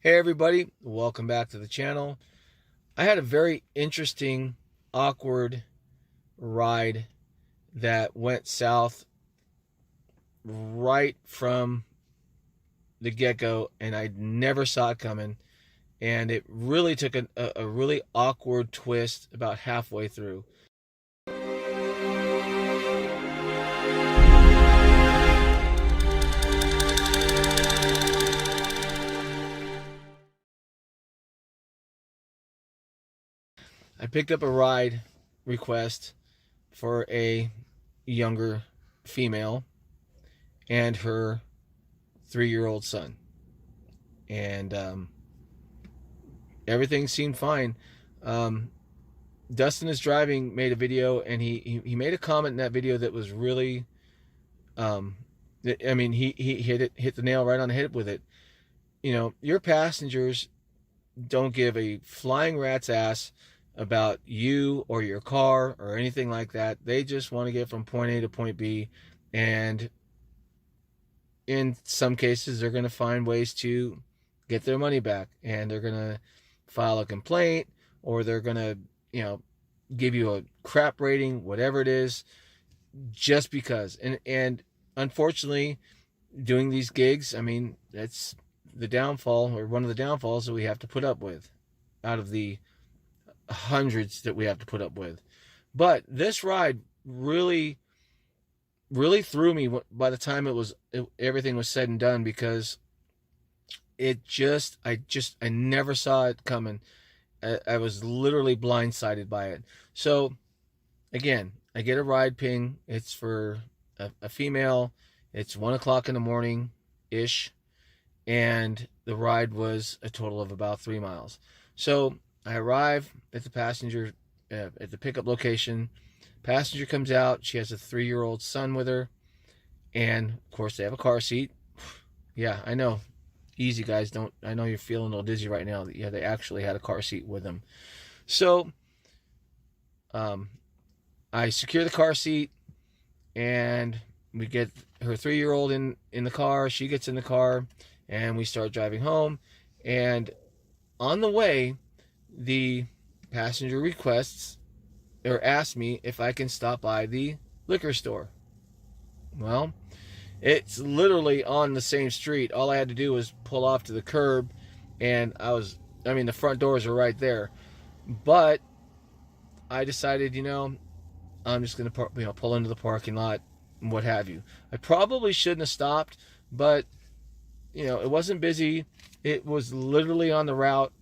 Hey everybody, welcome back to the channel. I had a very interesting, awkward ride that went south right from the get-go, and I never saw it coming. And it really took a really awkward twist about halfway through. I picked up a ride request for a younger female and her 3-year-old son. And everything seemed fine. Dustin is driving, made a video, and he made a comment in that video that was really, he hit the nail right on the head with it. You know, your passengers don't give a flying rat's ass about you or your car or anything like that. They just want to get from point A to point B, and in some cases they're going to find ways to get their money back, and they're going to file a complaint, or they're going to, give you a crap rating, whatever it is, just because. And unfortunately, doing these gigs, that's the downfall, or one of the downfalls that we have to put up with out of the hundreds that we have to put up with. But this ride really threw me by the time everything was said and done, because I never saw it coming. I was literally blindsided by it. So again, I get a ride ping. It's for a female. It's 1 o'clock in the morning ish, and the ride was a total of about 3 miles. So I arrive at the pickup location. Passenger comes out. She has a 3-year-old son with her, and of course they have a car seat. Yeah, I know. Easy, guys. I know you're feeling a little dizzy right now. Yeah, they actually had a car seat with them. So I secure the car seat, and we get her 3-year-old in the car. She gets in the car, and we start driving home. And on the way, the passenger asks me if I can stop by the liquor store. Well, it's literally on the same street. All I had to do was pull off to the curb, and the front doors are right there. But I decided, I'm just going to pull into the parking lot and what have you. I probably shouldn't have stopped, but it wasn't busy. It was literally on the route,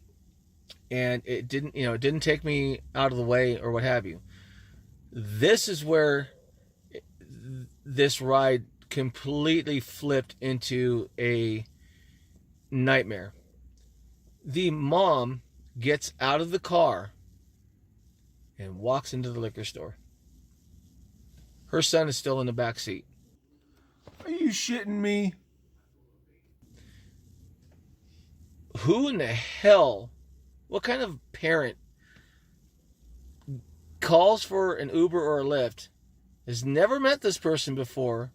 and it didn't take me out of the way or what have you. This is where this ride completely flipped into a nightmare. The mom gets out of the car and walks into the liquor store. Her son is still in the back seat. Are you shitting me? Who in the hell, what kind of parent calls for an Uber or a Lyft, has never met this person before,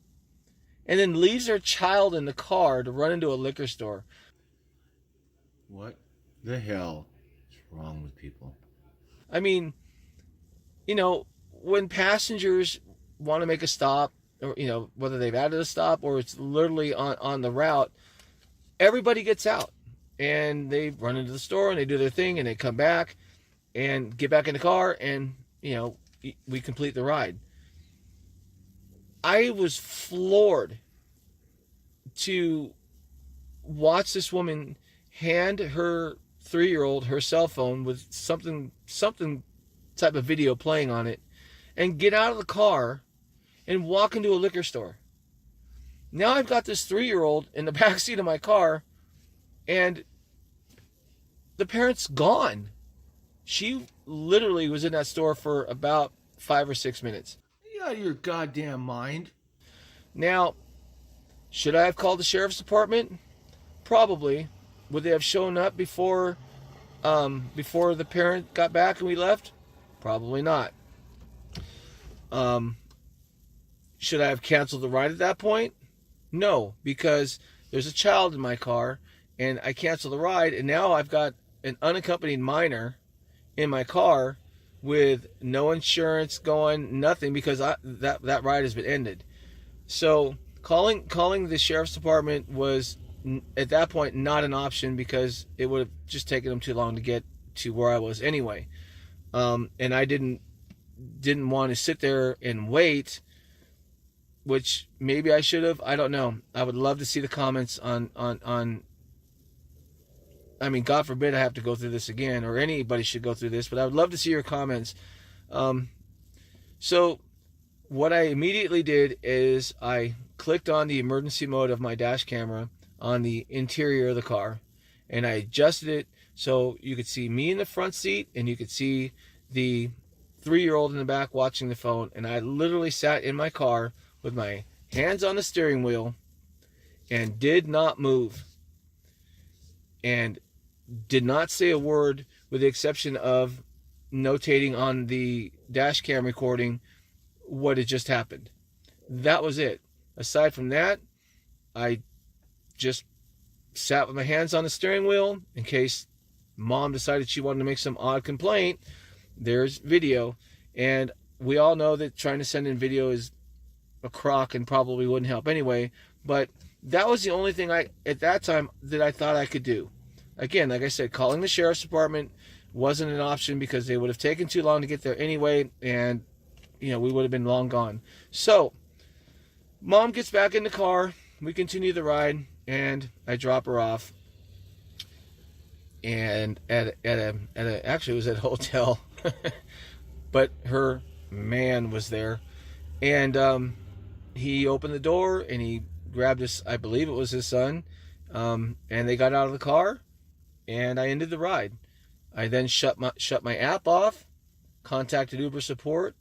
and then leaves their child in the car to run into a liquor store? What the hell is wrong with people? When passengers want to make a stop, or whether they've added a stop or it's literally on the route, everybody gets out and they run into the store and they do their thing, and they come back and get back in the car, and we complete the ride. I was floored to watch this woman hand her 3-year-old her cell phone with something type of video playing on it, and get out of the car and walk into a liquor store. Now I've got this 3-year-old in the back seat of my car, and the parent's gone. She literally was in that store for about 5 or 6 minutes. You out of your goddamn mind? Now, should I have called the sheriff's department? Probably. Would they have shown up before the parent got back and we left? Probably not. Should I have canceled the ride at that point? No, because there's a child in my car, and I canceled the ride, and now I've got an unaccompanied minor in my car with no insurance going, nothing, because that ride has been ended. So calling the sheriff's department was at that point not an option, because it would have just taken them too long to get to where I was anyway. And I didn't want to sit there and wait, which maybe I should have. I don't know. I would love to see the comments on I mean, God forbid I have to go through this again, or anybody should go through this, but I would love to see your comments. So what I immediately did is I clicked on the emergency mode of my dash camera on the interior of the car, and I adjusted it so you could see me in the front seat and you could see the 3-year-old in the back watching the phone. And I literally sat in my car with my hands on the steering wheel and did not move and did not say a word, with the exception of notating on the dash cam recording what had just happened. That was it. Aside from that, I just sat with my hands on the steering wheel in case Mom decided she wanted to make some odd complaint. There's video, and we all know that trying to send in video is a crock and probably wouldn't help anyway, but that was the only thing at that time that I thought I could do. Again, like I said, calling the sheriff's department wasn't an option because they would have taken too long to get there anyway, and we would have been long gone. So Mom gets back in the car, we continue the ride, and I drop her off. And actually it was at a hotel, but her man was there, and he opened the door and he grabbed his, I believe it was his son, and they got out of the car, and I ended the ride. I then shut my app off, contacted Uber support,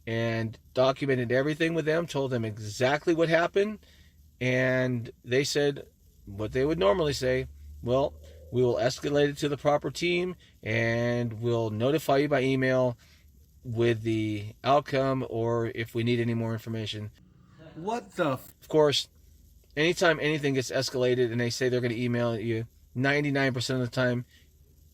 and documented everything with them, told them exactly what happened, and they said what they would normally say: well, we will escalate it to the proper team, and we'll notify you by email with the outcome, or if we need any more information. What the? Of course, anytime anything gets escalated and they say they're going to email you, 99% of the time,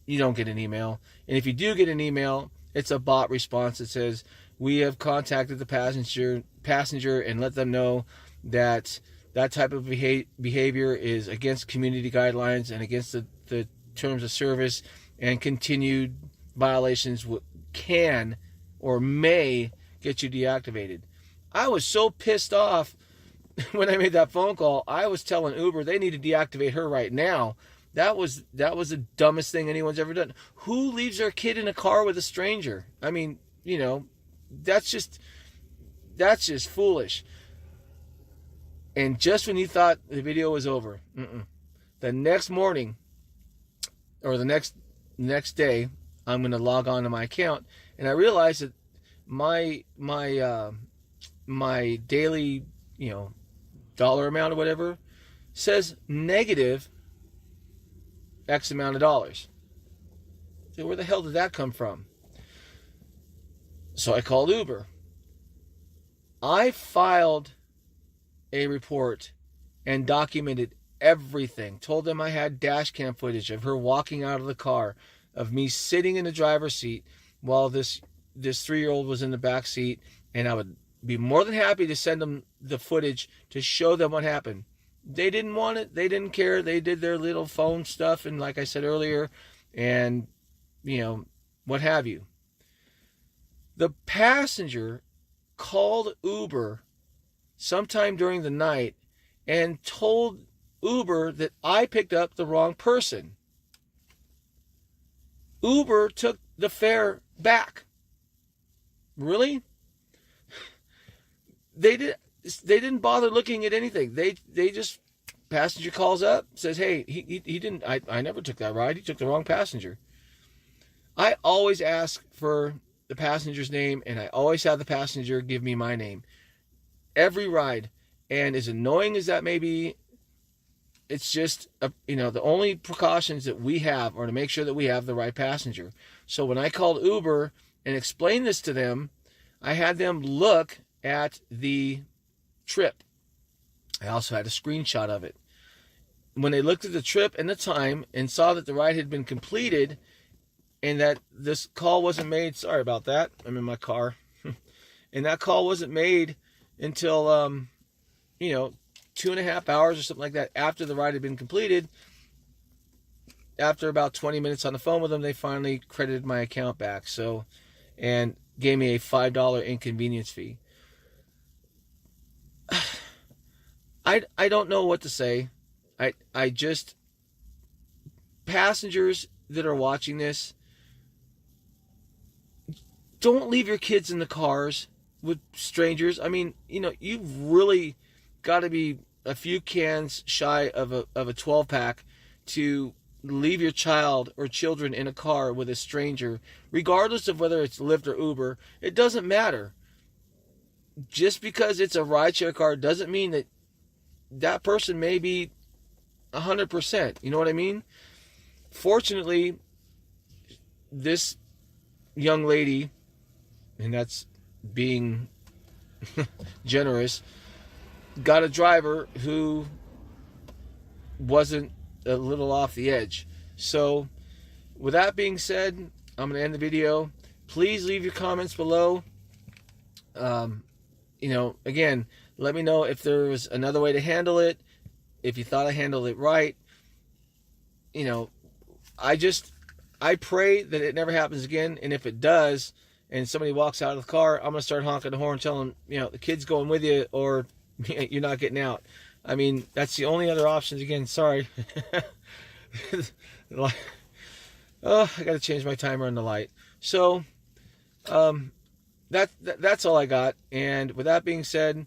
you don't get an email. And if you do get an email, it's a bot response that says, we have contacted the passenger and let them know that that type of behavior is against community guidelines and against the terms of service, and continued violations can or may get you deactivated. I was so pissed off when I made that phone call. I was telling Uber they need to deactivate her right now. That was the dumbest thing anyone's ever done. Who leaves their kid in a car with a stranger? I mean, that's just foolish. And just when you thought the video was over, the next morning or the next day, I'm going to log on to my account, and I realized that my daily, dollar amount or whatever says negative X amount of dollars. So where the hell did that come from? So I called Uber. I filed a report and documented everything. Told them I had dash cam footage of her walking out of the car, of me sitting in the driver's seat while this 3-year-old was in the back seat, and I would be more than happy to send them the footage to show them what happened. They didn't want it. They didn't care. They did their little phone stuff, and like I said earlier, and what have you. The passenger called Uber sometime during the night and told Uber that I picked up the wrong person. Uber took the fare back. Really? They didn't bother looking at anything. They just, passenger calls up, says, hey, he didn't, I never took that ride. He took the wrong passenger. I always ask for the passenger's name, and I always have the passenger give me my name. Every ride. And as annoying as that may be, it's just, the only precautions that we have are to make sure that we have the right passenger. So when I called Uber and explained this to them, I had them look at the trip. I also had a screenshot of it. when they looked at the trip and the time and saw that the ride had been completed and that this call wasn't made, sorry about that, I'm in my car, and that call wasn't made until, 2.5 hours or something like that after the ride had been completed. After about 20 minutes on the phone with them, they finally credited my account back. So, and gave me a $5 inconvenience fee. I don't know what to say. I just, passengers that are watching this, don't leave your kids in the cars with strangers. I mean, you've really got to be a few cans shy of a 12-pack to leave your child or children in a car with a stranger, regardless of whether it's Lyft or Uber. It doesn't matter. Just because it's a rideshare car doesn't mean that that person may be 100%. You know what I mean? Fortunately, this young lady, and that's being generous, got a driver who wasn't a little off the edge. So with that being said, I'm going to end the video. Please leave your comments below. Again, let me know if there was another way to handle it, if you thought I handled it right. I pray that it never happens again, and if it does and somebody walks out of the car, I'm going to start honking the horn, telling them, the kid's going with you, or you're not getting out. I mean, that's the only other options. Again, sorry. I got to change my timer on the light. So, that's all I got. And with that being said,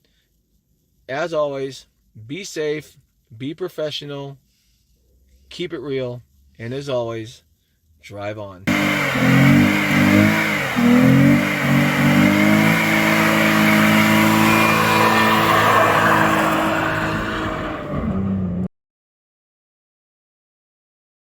as always, be safe, be professional, keep it real, and as always, drive on.